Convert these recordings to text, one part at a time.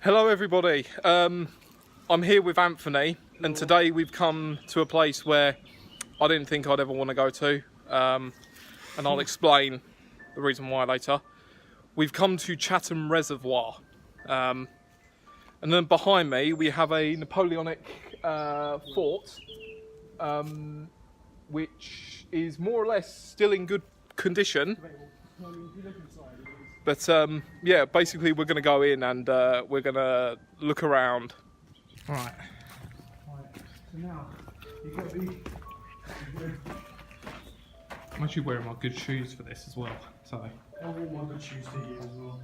Hello everybody, I'm here with Anthony. Hello. And today we've come to a place where I didn't think I'd ever want to go to, and I'll explain the reason why later. We've come to Chatham Reservoir, and then behind me we have a Napoleonic fort, which is more or less still in good condition. But yeah, basically we're going to go in and we're going to look around. Right. So now, you've got the... I'm actually wearing my good shoes for this as well. So. I want my good shoes to you as well.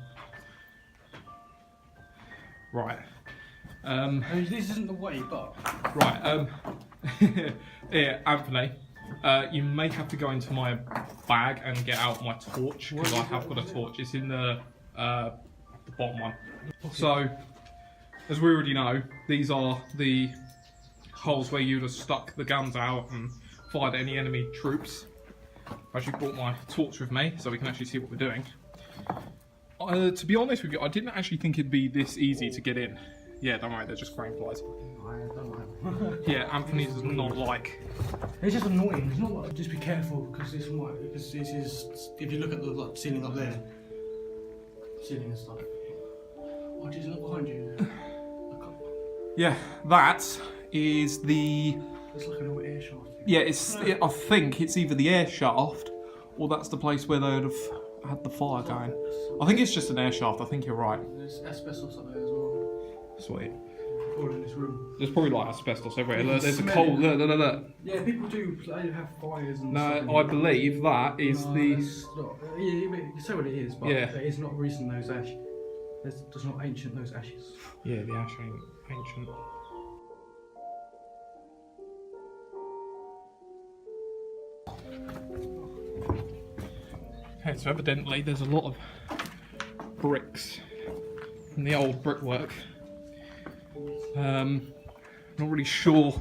Right. This isn't the way, but... Right. Yeah, Anthony. You may have to go into my bag and get out my torch, because I have got a torch. It's in the bottom one. So, as we already know, these are the holes where you'd have stuck the guns out and fired any enemy troops. I've actually brought my torch with me, so we can actually see what we're doing. To be honest with you, I didn't actually think it'd be this easy to get in. Yeah, don't worry, they're just crane flies. Yeah, Anthony does not like. It's just annoying. It's not like, just be careful because this is. If you look at the ceiling up there, ceiling and stuff. What is not behind you? Yeah, that is the. It's like an old air shaft. Yeah, I think it's either the air shaft or that's the place where they would have had the fire going. I think it's just an air shaft. I think you're right. There's asbestos up there as well. Sweet. All in this room. There's probably like asbestos everywhere. Look, there's a coal. Look. Yeah, people do have fires and stuff. stuff. No, I believe that is the. Not, yeah, you can say what it is, but yeah. It's not recent, those ashes. It's not ancient, those ashes. Yeah, the ash ain't ancient. Okay, so evidently there's a lot of bricks from the old brickwork. Not really sure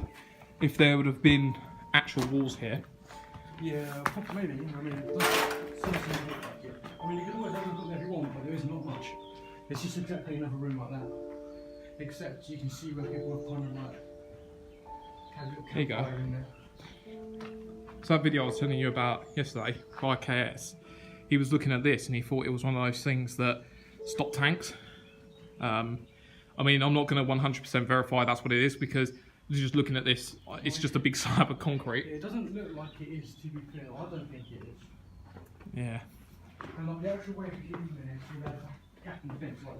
if there would have been actual walls here. Yeah, maybe. I mean, it doesn't look like it. I mean, you can always have a look there if you want, but there is not much. It's just exactly another room like that. Except you can see where people have kind of like had a little campfire in there. So that video I was telling you about yesterday by KS, he was looking at this and he thought it was one of those things that stop tanks. I mean, I'm not going to 100% verify that's what it is, because just looking at this, it's just a big slab of concrete. It doesn't look like it is, to be clear. I don't think it is. Yeah. And like the actual way to get in there, you have a gap in the fence like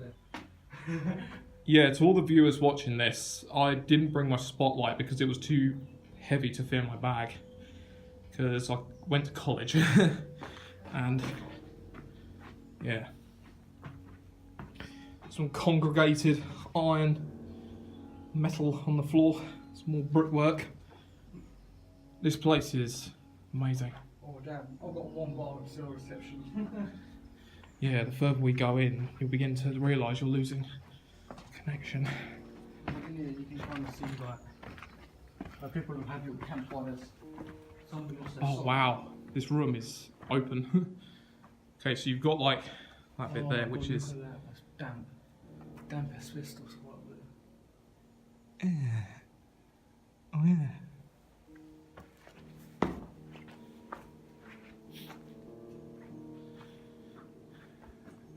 that. Yeah, to all the viewers watching this, I didn't bring my spotlight because it was too heavy to fit in my bag. Because I went to college. And yeah. Some congregated iron, metal on the floor, some more brickwork. This place is amazing. Oh damn, I've got one bar of cell reception. Yeah, the further we go in, you'll begin to realise you're losing connection. In here you can kind of see like people have had little campfires. Oh wow, this room is open. Okay, so you've got like that bit there, which is... That's damp. Damp asbestos right there. Oh yeah.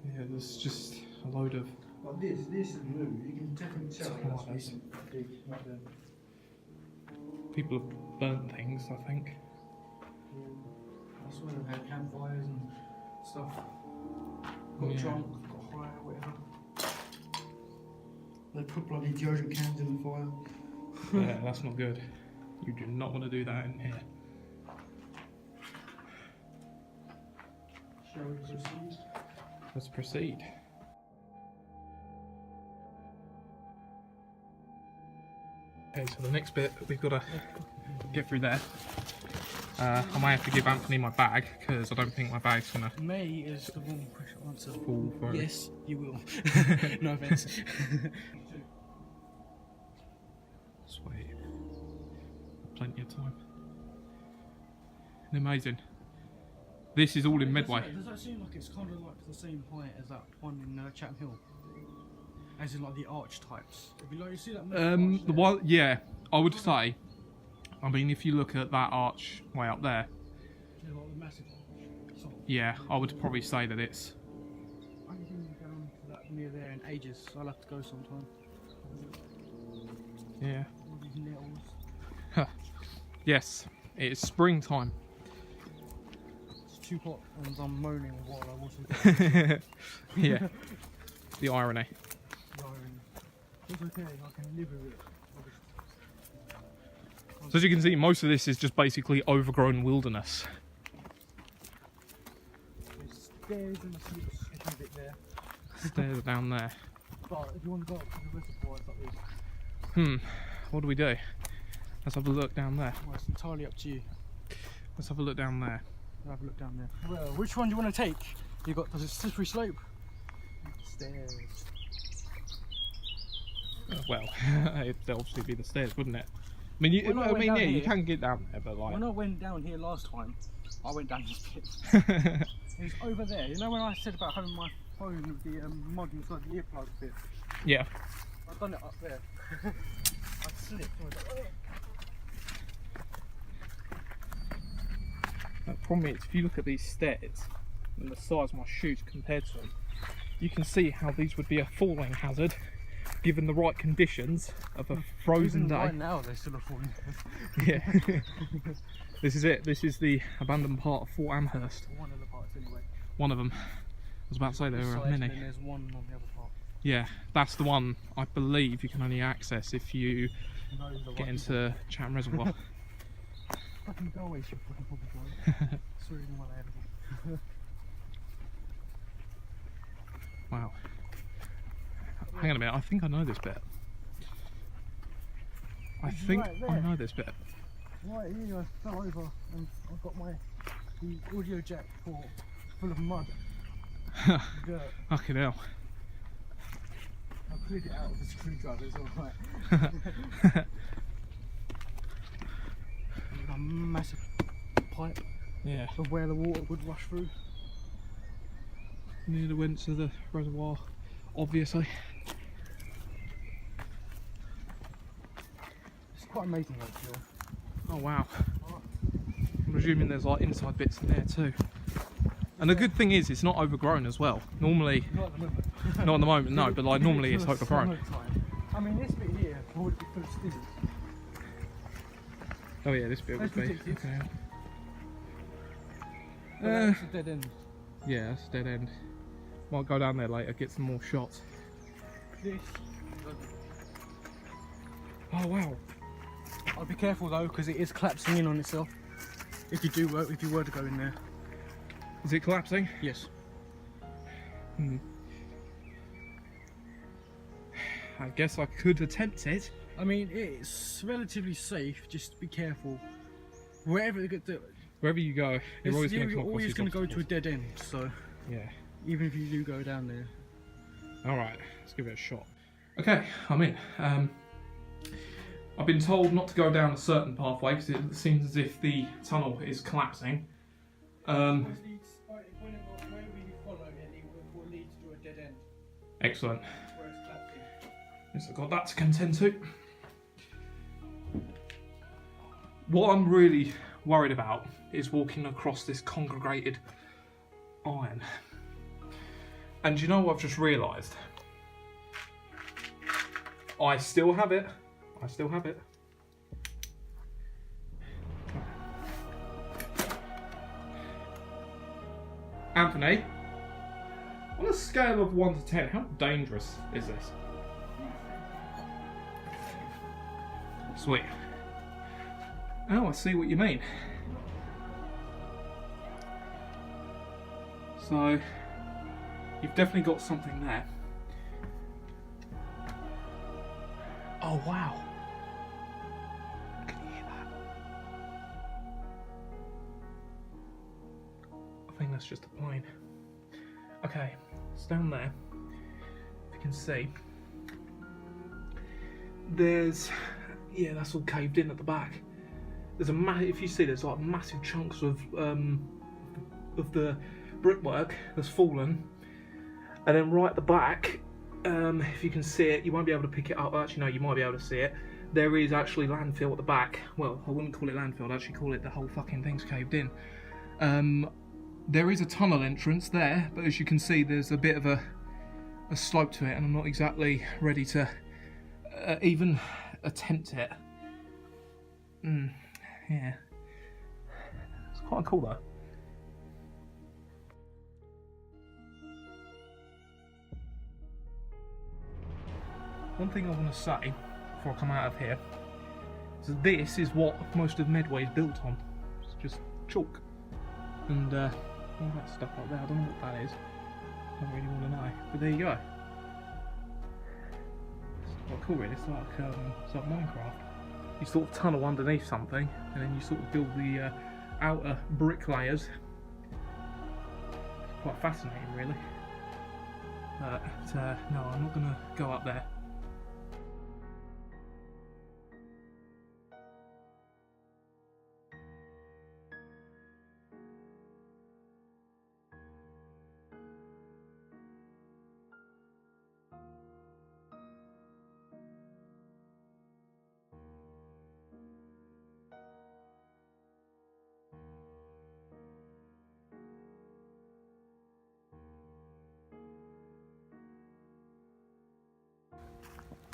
Yeah, there's just a load of... Like this is new. You can definitely tell that's recent. Big right there. People have burnt things, I think. Yeah. I swear they've had campfires and stuff. Got drunk, got high, whatever. They put bloody deodorant cans in the fire. Yeah, that's not good. You do not want to do that in here. Shall we proceed? Let's proceed. Okay, so the next bit, we've got to get through there. I might have to give Anthony my bag, because I don't think my bag's going to... May is the wrong answer. Fall for it. Yes, you will. No offence. Sweet. Plenty of time. Amazing. This is all in Medway. Does that seem like it's kind of like the same height as that one in Chatham Hill? As in like the arch types. If you see that The one, yeah, I would say. I mean, if you look at that arch way up there, yeah, like the massive arch. So, yeah, I would probably say that it's. I haven't been down to that near there in ages, so I'll have to go sometime. Yeah. All these nettles. Yes, it is springtime. It's too hot, and I'm moaning while I also. Yeah. The irony. It's okay, I can live with it. So as you can see, most of this is just basically overgrown wilderness. There's stairs and a sketchy bit there. Stairs are down there. But if you want to go up to the reservoir, it's like this. What do we do? Let's have a look down there. Well, it's entirely up to you. Let's have a look down there. I'll have a look down there. Well, which one do you want to take? You got the slippery slope. Stairs. Well, it'd obviously be the stairs, wouldn't it? I mean, you, When I went down yeah, you here- can get down there, but like. When I went down here last time, I went down this pit. It's over there. You know when I said about having my phone with the mod inside the earplug bit? Yeah. I've done it up there. I slipped. I was like, The problem is, if you look at these stairs and the size of my shoes compared to them, you can see how these would be a falling hazard, given the right conditions of a frozen even day. right now they're still a falling. Yeah. This is it. This is the abandoned part of Fort Amherst. One of the parts anyway. One of them. I was about to say there were Side, many. And then there's one on the other part. Yeah, that's the one I believe you can only access if you No, the get right into Chatham Reservoir. fucking go away, you fucking probably It's really one I ever. Wow. Hang on a minute, I think I know this bit. I It's think right I there. know this bit. Right here, I fell over and I've got the audio jack full of mud. Dirt. Fucking hell. I cleared it out with a screwdriver, it's alright. A massive pipe Yeah. of where the water would rush through. Nearly went to the reservoir, obviously. It's quite amazing actually. Oh wow. I'm assuming there's like inside bits in there too. And the good thing is it's not overgrown as well. Normally, Not at the moment. not at the moment, no, but like normally it's overgrown. I mean this bit here would be full of stairs. Oh yeah, this bit would That's be. ridiculous. Okay. That's a dead end. Yeah, that's a dead end. Might go down there later, get some more shots. This. Oh wow. I'll be careful though because it is collapsing in on itself. If you were to go in there. Is it collapsing? Yes. I guess I could attempt it. I mean it's relatively safe. Just be careful. Wherever you get to, Wherever you go, you're always going to you're come across always these going to go to a obstacles. dead end. So Yeah. even if you do go down there. Alright, let's give it a shot. Okay, I'm in. I've been told not to go down a certain pathway because it seems as if the tunnel is collapsing. Whenever you follow it will lead to a dead end. Excellent. Where it's collapsing. Yes, I've got that to contend to. What I'm really worried about is walking across this congregated iron. And you know what I've just realised? I still have it. I still have it. Anthony, on a scale of 1 to 10, how dangerous is this? Sweet. Oh, I see what you mean. So, you've definitely got something there. Oh, wow. Can you hear that? I think that's just a plane. Okay, it's down there. If you can see. There's, yeah, that's all caved in at the back. There's a if you see, there's like massive chunks of the brickwork that's fallen, and then right at the back, if you can see it, you won't be able to pick it up. Actually, no, you might be able to see it. There is actually landfill at the back. Well, I wouldn't call it landfill, I'd actually call it the whole fucking thing's caved in. There is a tunnel entrance there, but as you can see, there's a bit of a slope to it, and I'm not exactly ready to even attempt it. Yeah. It's quite cool though. One thing I want to say before I come out of here is that this is what most of Medway is built on. It's just chalk and all that stuff like that. I don't know what that is. I don't really want to know, but there you go. It's quite cool, really. It's like Minecraft. You sort of tunnel underneath something, and then you sort of build the outer brick layers. It's quite fascinating, really. But no, I'm not going to go up there.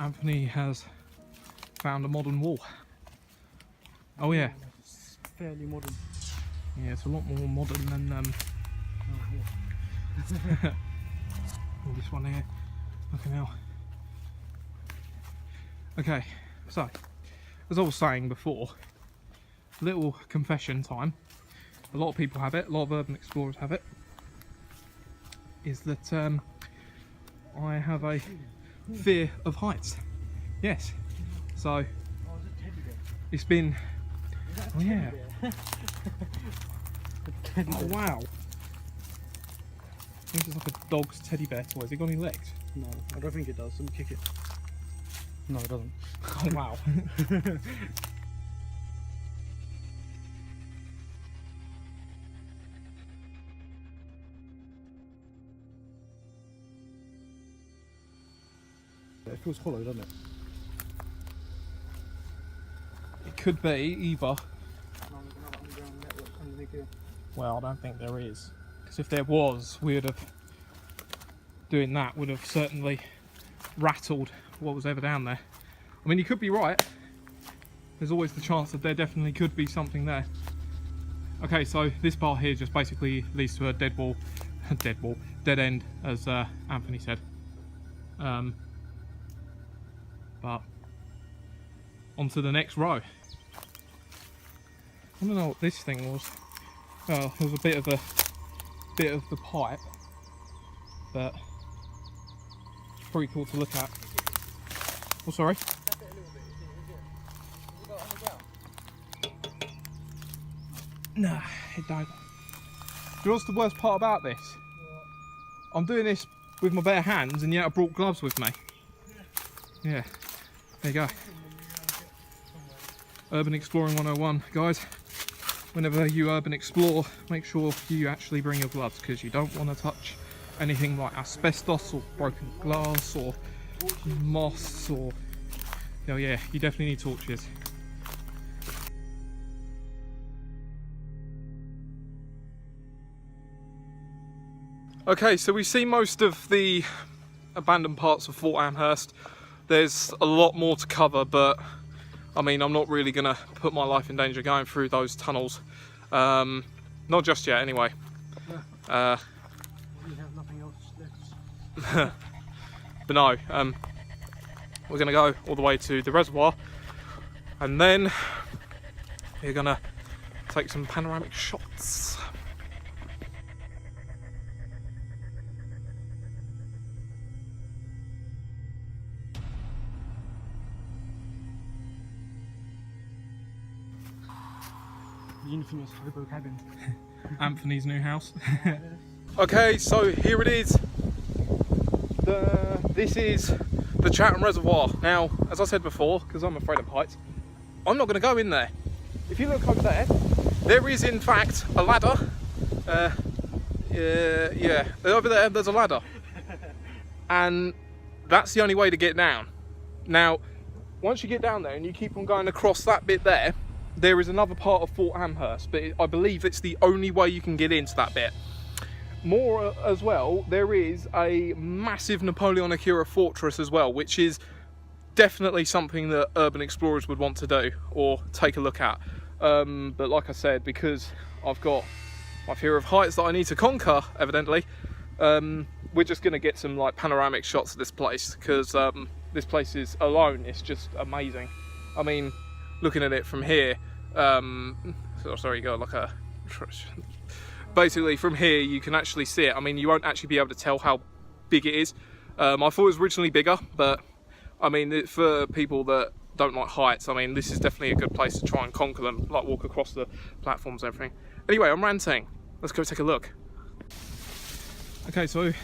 Anthony has found a modern wall. Oh yeah. It's fairly modern. Yeah, it's a lot more modern than oh, this one here. Fucking hell. Okay, so as I was saying before, little confession time. A lot of people have it, a lot of urban explorers have it. Is that I have a fear of heights. Yes. So it's been. Oh yeah. Oh wow. This is like a dog's teddy bear toy. Has it got any legs? No, I don't think it does. Let me kick it. No, it doesn't. Oh wow. It feels hollow, doesn't it? It could be either. Well, I don't think there is, because if there was, we would have doing that would have certainly rattled what was ever down there. I mean, you could be right. There's always the chance that there definitely could be something there. Okay, so this part here just basically leads to a dead end, as Anthony said. But on to the next row. I don't know what this thing was. Well, it was a bit of the pipe, but pretty cool to look at. Oh, sorry. Nah, it don't. Do you know what's the worst part about this? I'm doing this with my bare hands, and yet I brought gloves with me. Yeah, there you go. Urban Exploring 101, guys. Whenever you urban explore, make sure you actually bring your gloves, because you don't want to touch anything like asbestos or broken glass or moss or... Oh yeah, you definitely need torches. Okay, so we've seen most of the abandoned parts of Fort Amherst. There's a lot more to cover, but I mean, I'm not really gonna put my life in danger going through those tunnels. Not just yet, anyway. We have nothing else left. But no, we're gonna go all the way to the reservoir, and then we're gonna take some panoramic shots. The infamous hobo cabin. Anthony's new house. Okay, so here it is. This is the Chatham Reservoir. Now, as I said before, because I'm afraid of heights, I'm not going to go in there. If you look over there, there is in fact a ladder. Yeah, over there there's a ladder. And that's the only way to get down. Now, once you get down there and you keep on going across that bit there, there is another part of Fort Amherst, but I believe it's the only way you can get into that bit. More as well, there is a massive Napoleonic era fortress as well, which is definitely something that urban explorers would want to do or take a look at. But like I said, because I've got my fear of heights that I need to conquer, evidently, we're just going to get some like panoramic shots of this place, because this place is alone, it's just amazing. I mean, looking at it from here, sorry, you got like a... Basically from here you can actually see it. I mean, you won't actually be able to tell how big it is. I thought it was originally bigger, but I mean, for people that don't like heights, I mean, this is definitely a good place to try and conquer them, like walk across the platforms and everything. Anyway, I'm ranting. Let's go take a look. Okay, so I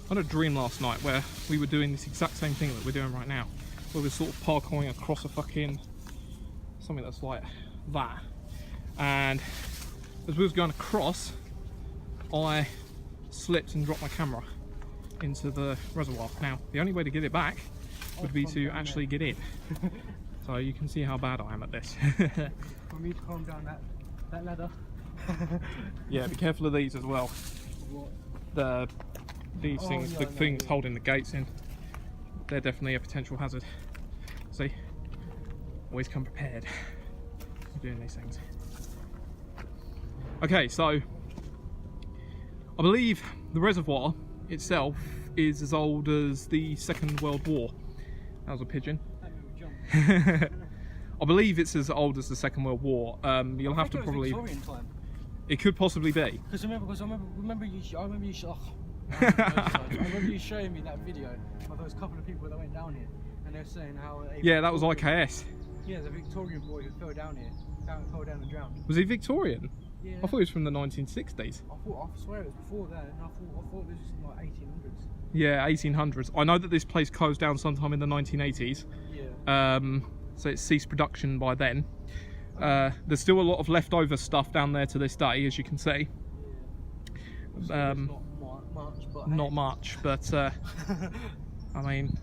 had a dream last night where we were doing this exact same thing that we're doing right now. Where we're sort of parkouring across a fucking... something that's like that. And as we was going across, I slipped and dropped my camera into the reservoir. Now, the only way to get it back would be to actually get in. So you can see how bad I am at this. For me to calm down that ladder. Yeah, be careful of these as well. What? These things, the things holding the gates in, they're definitely a potential hazard. See, always come prepared for doing these things. Okay, so I believe the reservoir itself is as old as the Second World War. That was a pigeon. I believe it's as old as the Second World War. You'll have to probably... Victorian time. It could possibly be. Because I remember you showing me that video of those couple of people that went down here, and they were saying how... Yeah, that was IKS. Yeah, the Victorian boy who fell down here, fell down and drowned. Was he Victorian? Yeah. I thought he was from the 1960s. I swear it was before that, and I thought this was in like 1800s. Yeah, 1800s. I know that this place closed down sometime in the 1980s. Yeah. So it ceased production by then. There's still a lot of leftover stuff down there to this day, as you can see. Yeah. Not much, but I mean,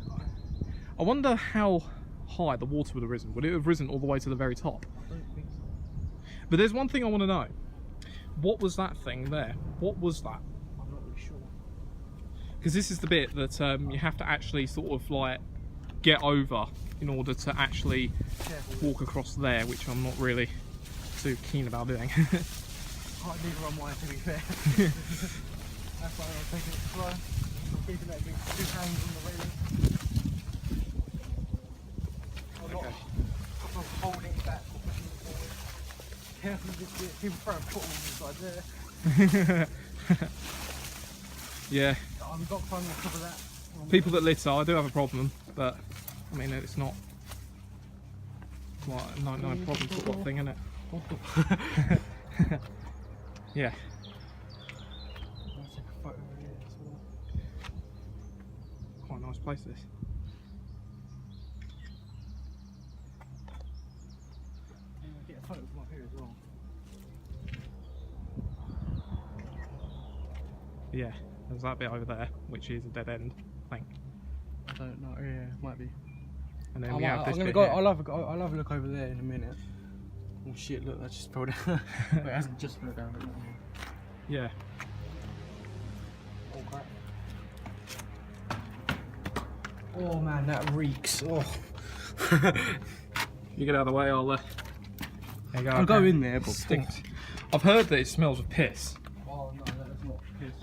I wonder how high the water would have risen. Would it have risen all the way to the very top? I don't think so. But there's one thing I want to know. What was that thing there? What was that? I'm not really sure. Because this is the bit that you have to actually sort of like get over in order to actually walk across there, which I'm not really too keen about doing. Neither am I, to be fair. That's why I'm taking it slow. I'm keeping it with 2 hands on the railing. I'm not holding back or pushing it forward. Careful of this bit, people throwing footballs inside there. Yeah. We've got fun on top of that. People that litter, I do have a problem, but I mean, it's not like 99 problem sort of thing, isn't it? Yeah. I'll take a photo of it as well. Quite a nice place, this. Get a photo from up here as well. Yeah, there's that bit over there, which is a dead end, I think. I don't know. Yeah, might be. And then we have this bit go. here. I'll have a look over there in a minute. Oh shit! Look, that just fell down. Wait, it hasn't just fell down. Yeah. Oh crap! Oh man, that reeks. Oh. You get out of the way, I'll. There you go. I'll go in there, but stinks. I've heard that it smells of piss. Oh no, that's not piss.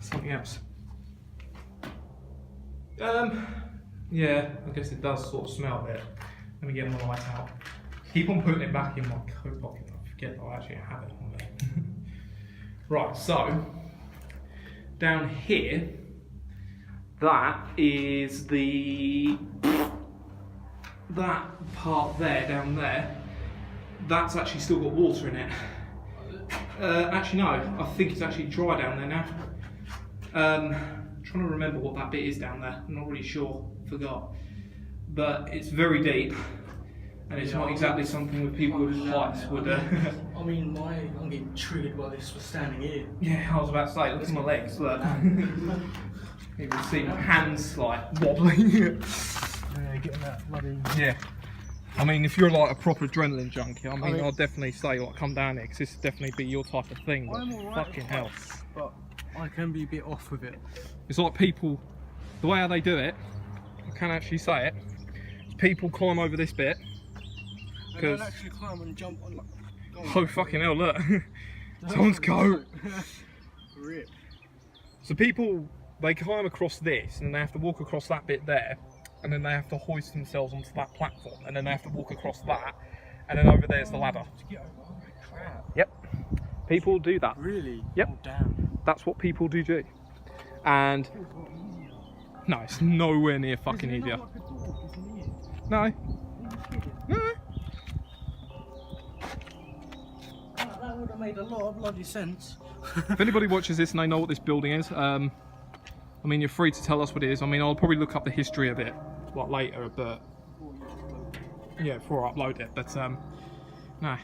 Something else. Yeah, I guess it does sort of smell a bit. Let me get my light out. Keep on putting it back in my coat pocket. I forget that I actually have it on me. Right, so down here, that is that part there, down there. That's actually still got water in it. Actually no, I think it's actually dry down there now. Trying to remember what that bit is down there. I'm not really sure, forgot. But it's very deep, and it's not exactly something that people with heights would. I mean, I'm getting triggered by this for standing here. Yeah, I was about to say, look at my legs. Look. You can see my hands like wobbling. Yeah, getting that bloody. Yeah. I mean, if you're like a proper adrenaline junkie, I mean, I'd definitely say like come down here because this would definitely be your type of thing. But I'm alright, fucking hell. but I can be a bit off with it. It's like people, the way how they do it, I can actually say it. Is people climb over this bit. I don't actually climb and jump on like. Oh fucking hell! Look, someone's go. Rip. So people, they climb across this, and then they have to walk across that bit there, and then they have to hoist themselves onto that platform, and then they have to walk across that, and then over there's the ladder. To get over. Oh, crap. Yep. People do that. Really? Yep. Oh, damn. That's what people do. And no, it's nowhere near fucking Is it easier. not like a door, isn't it? No. Are you kidding? No. That would have made a lot of bloody sense. If anybody watches this and they know what this building is, I mean, you're free to tell us what it is. I mean, I'll probably look up the history of it like later, but yeah, before I upload it. But no,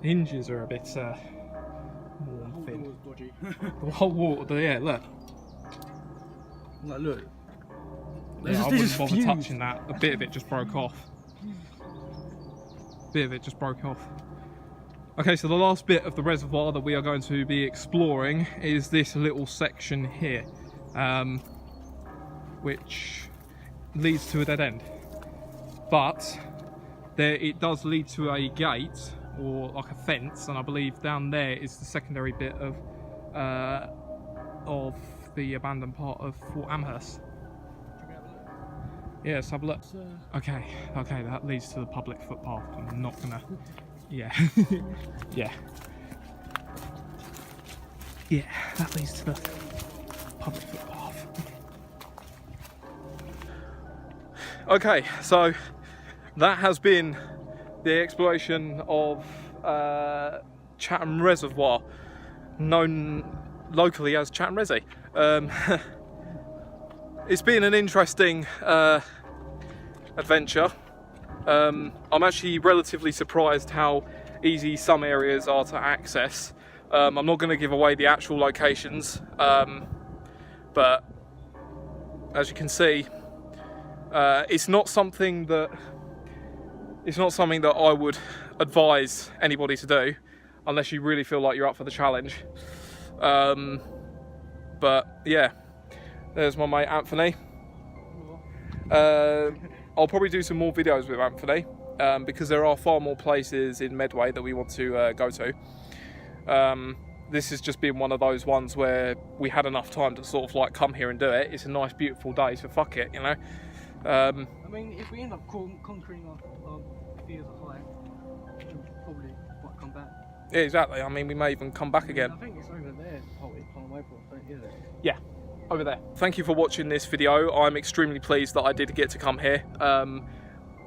the hinges are a bit worn thin. Dodgy. The whole wall, yeah, look. Like, look. Yeah, I wouldn't bother touching that. A bit of it just broke off. Okay, so the last bit of the reservoir that we are going to be exploring is this little section here, which leads to a dead end. But it does lead to a gate or like a fence, and I believe down there is the secondary bit of the abandoned part of Fort Amherst. Yeah, let's have a look. Okay, that leads to the public footpath. I'm not gonna. Yeah, yeah, that leads to the public footpath. Okay, so that has been the exploration of Chatham Reservoir, known locally as Chatham Resi. It's been an interesting adventure. I'm actually relatively surprised how easy some areas are to access. I'm not going to give away the actual locations, but as you can see, it's not something that I would advise anybody to do unless you really feel like you're up for the challenge. But yeah, there's my mate Anthony. I'll probably do some more videos with Anthony because there are far more places in Medway that we want to go to. This has just been one of those ones where we had enough time to sort of like come here and do it. It's a nice beautiful day, so fuck it, you know. I mean, if we end up conquering our fears of height, we'll probably might come back. Yeah, exactly. I mean, we may even come back again. I think it's over there, isn't it? Yeah, over there. Thank you for watching this video. I'm extremely pleased that I did get to come here. I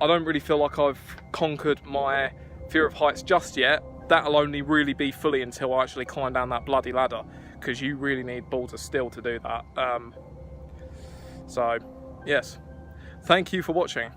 don't really feel like I've conquered my fear of heights just yet. That'll only really be fully until I actually climb down that bloody ladder, because you really need balls of steel to do that. So, yes. Thank you for watching.